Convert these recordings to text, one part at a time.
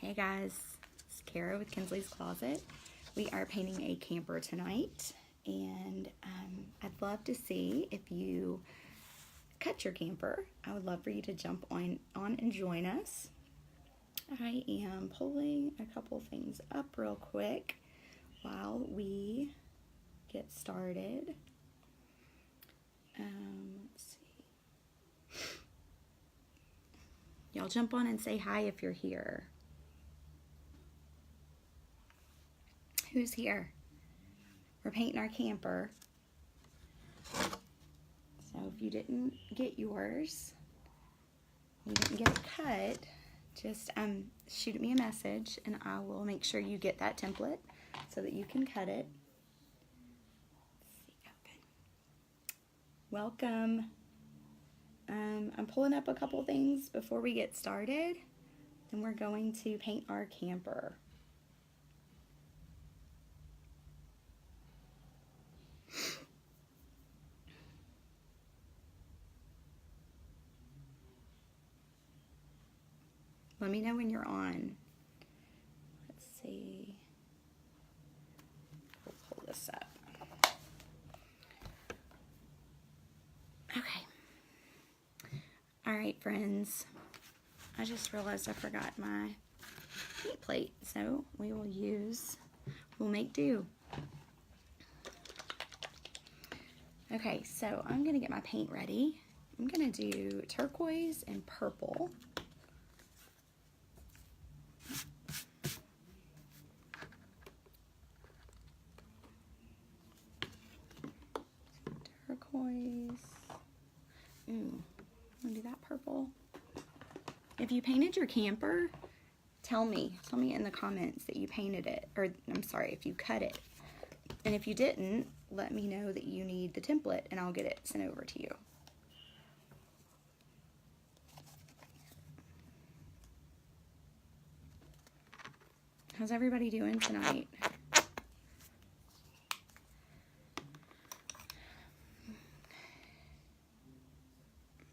Hey guys, it's Kara with Kinsley's Closet. We are painting a camper tonight, and I'd love to see if you cut your camper. I would love for you to jump on and join us. I am pulling a couple things up real quick while we get started. Let's see. Y'all jump on and say hi if you're here. Who's here? We're painting our camper. So if you didn't get yours, you didn't get it cut, just shoot me a message and I will make sure you get that template so that you can cut it. Let's see, open. Welcome. I'm pulling up a couple things before we get started, and we're going to paint our camper. Let me know when you're on. Let's see. We'll pull this up. Okay. All right, friends. I just realized I forgot my paint plate, so we'll make do. Okay, so I'm gonna get my paint ready. I'm gonna do turquoise and purple. Turquoise. Ooh, I'm gonna do that purple. If you painted your camper, tell me in the comments that you painted it, or I'm sorry, if you cut it. And if you didn't, let me know that you need the template and I'll get it sent over to you. How's everybody doing tonight?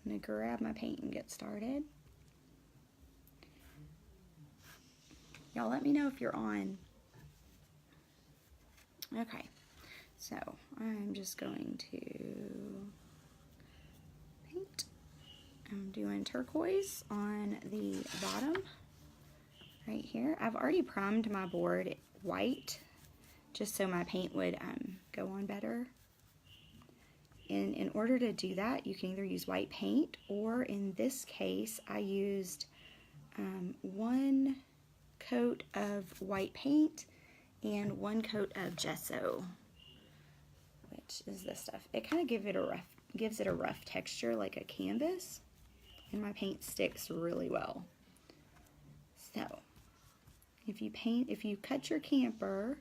I'm gonna grab my paint and get started. Y'all let me know if you're on. Okay, so I'm just going to paint. I'm doing turquoise on the bottom right here. I've already primed my board white just so my paint would go on better. And in order to do that, you can either use white paint, or in this case, I used one coat of white paint and one coat of gesso, which is this stuff. It kind of gives it a rough texture like a canvas, and my paint sticks really well. So if you cut your camper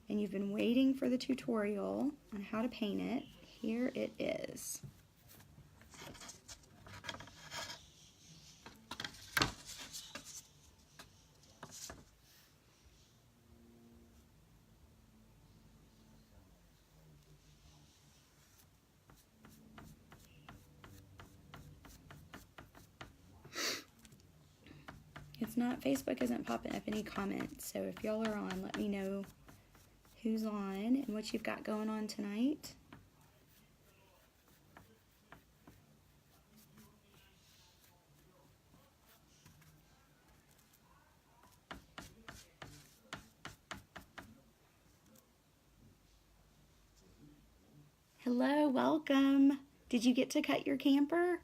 and you've been waiting for the tutorial on how to paint it, here it is. Facebook isn't popping up any comments, so if y'all are on, let me know who's on and what you've got going on tonight. Hello, welcome. Did you get to cut your camper?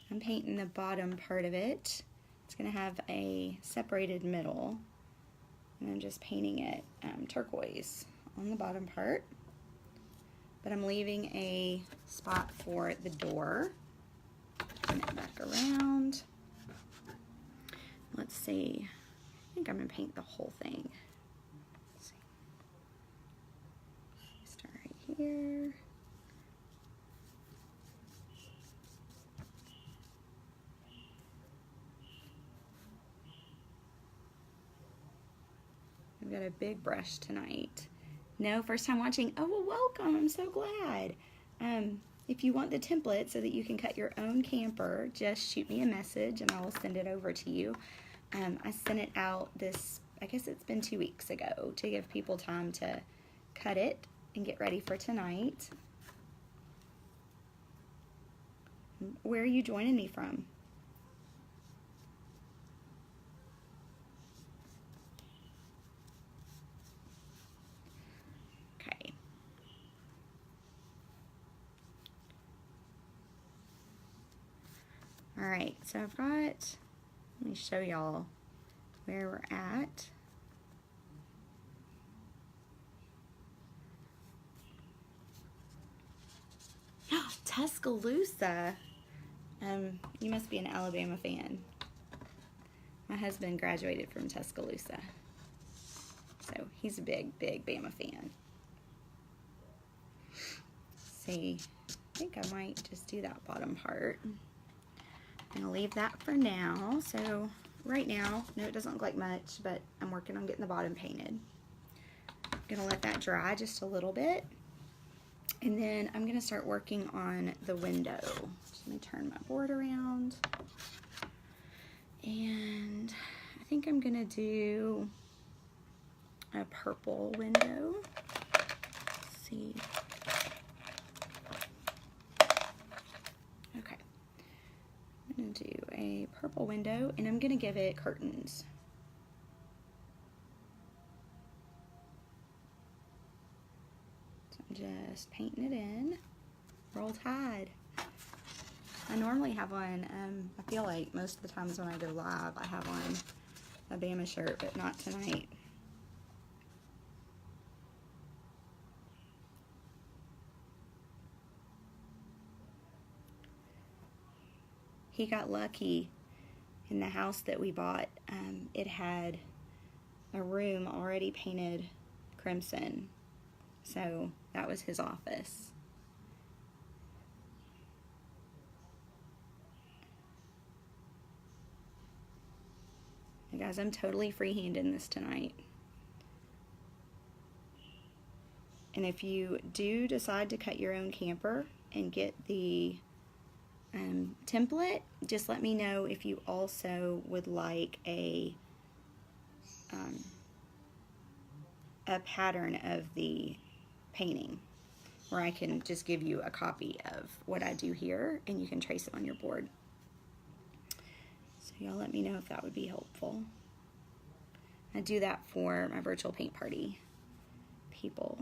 I'm painting the bottom part of it. It's going to have a separated middle, and I'm just painting it turquoise on the bottom part, but I'm leaving a spot for the door. Turn it back around. Let's see. I think I'm going to paint the whole thing. Let's see. Start right here. I've got a big brush tonight. No, first time watching. Oh, well, welcome. I'm so glad. If you want the template so that you can cut your own camper, just shoot me a message and I will send it over to you. I sent it out I guess it's been 2 weeks ago, to give people time to cut it and get ready for tonight. Where are you joining me from? Okay. All right, so let me show y'all where we're at. Tuscaloosa. You must be an Alabama fan. My husband graduated from Tuscaloosa, so he's a big Bama fan. Let's see, I think I might just do that bottom part. I'm gonna leave that for now. So right now, no, it doesn't look like much, but I'm working on getting the bottom painted. I'm gonna let that dry just a little bit. And then I'm gonna start working on the window. Just let me turn my board around. And I think I'm gonna do a purple window. Let's see. Okay. I'm gonna do a purple window and I'm gonna give it curtains. Just painting it in. Roll Tide. I normally have on, I feel like most of the times when I go live, I have on a Bama shirt, but not tonight. He got lucky in the house that we bought. It had a room already painted crimson. So that was his office. Hey guys, I'm totally freehanding this tonight. And if you do decide to cut your own camper and get the template, just let me know if you also would like a pattern of the painting, where I can just give you a copy of what I do here and you can trace it on your board. So y'all let me know if that would be helpful. I do that for my virtual paint party people,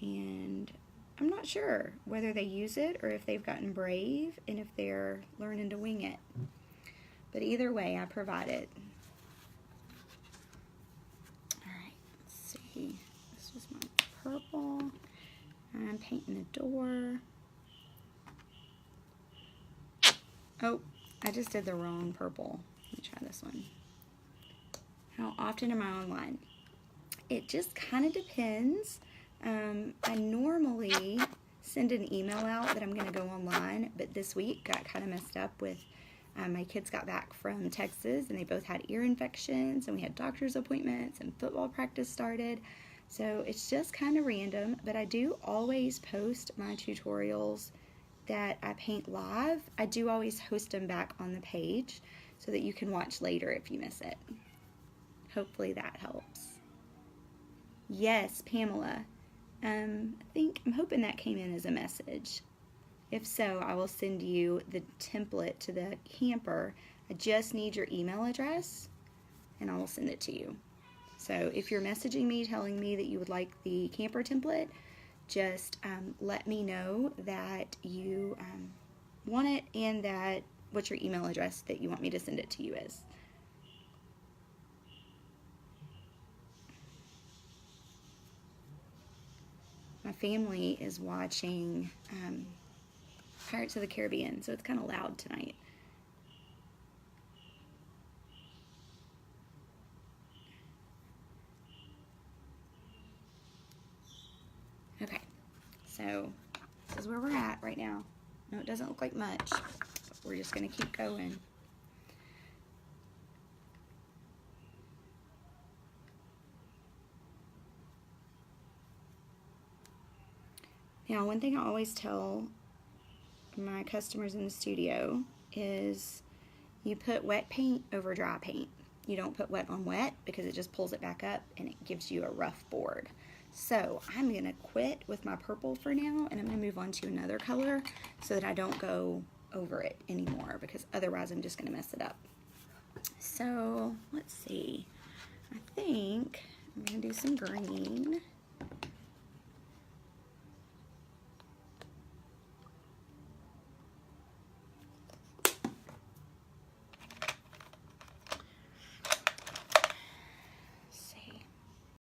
and I'm not sure whether they use it or if they've gotten brave and if they're learning to wing it. But either way, I provide it. Alright, let's see. This was my purple. I'm painting the door. Oh, I just did the wrong purple. Let me try this one. How often am I online? It just kind of depends. I normally send an email out that I'm going to go online, but this week got kind of messed up with my kids got back from Texas and they both had ear infections and we had doctor's appointments and football practice started. So it's just kind of random, but I do always post my tutorials that I paint live. I do always host them back on the page so that you can watch later if you miss it. Hopefully that helps. Yes, Pamela. I'm hoping that came in as a message. If so, I will send you the template to the camper. I just need your email address and I will send it to you. So if you're messaging me telling me that you would like the camper template, just let me know that you want it and that what your email address that you want me to send it to you is. My family is watching Pirates of the Caribbean, so it's kind of loud tonight. Okay, so this is where we're at right now. No, it doesn't look like much, but we're just going to keep going. Now, one thing I always tell my customers in the studio is you put wet paint over dry paint. You don't put wet on wet because it just pulls it back up and it gives you a rough board. So I'm going to quit with my purple for now, and I'm going to move on to another color so that I don't go over it anymore, because otherwise I'm just going to mess it up. So let's see. I think I'm going to do some green.